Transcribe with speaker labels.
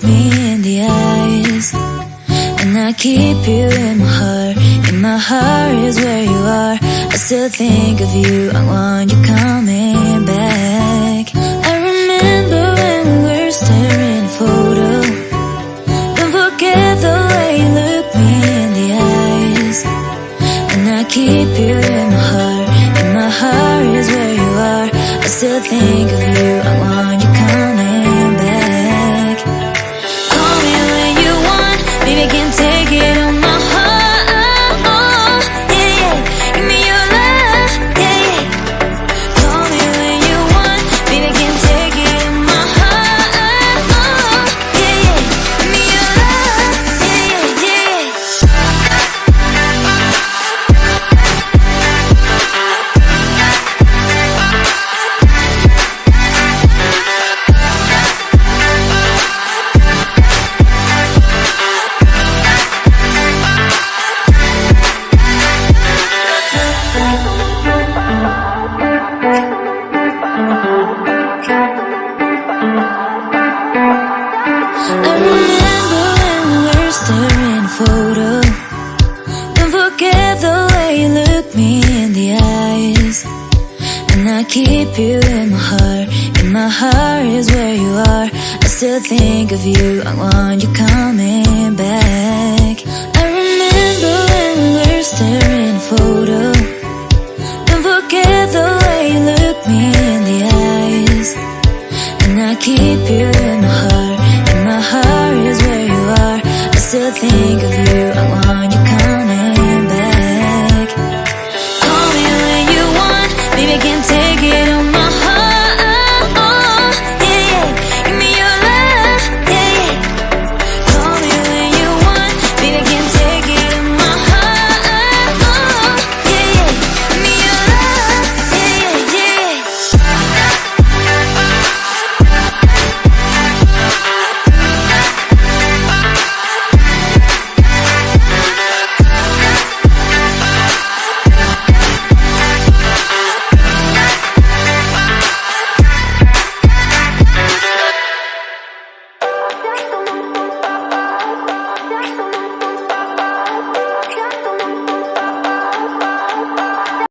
Speaker 1: me in the eyes. And I keep you in my heart. In my heart is where you are. I still think of you. I want you coming back. I remember when we were staring at a photo. Don't forget the way you look me in the eyes. And I keep you in my heart. In my heart is where you are. I still think of you. I want you coming back. Call me when you want. Baby, I can take it on my heart. Yeah, yeah. Give me your love. Yeah, yeah. Call me when you want. Baby, I can take it on my heart. Yeah, yeah. Give me your love. Yeah, yeah, yeah. I remember when we were staring at a photo. Don't forget the way you look me in the eyes. And I keep you in my heart. In my heart is where you are. I still think of you. I want you coming back. I remember when we were staring at a photo. Don't forget the way you look me in the eyes. And I keep you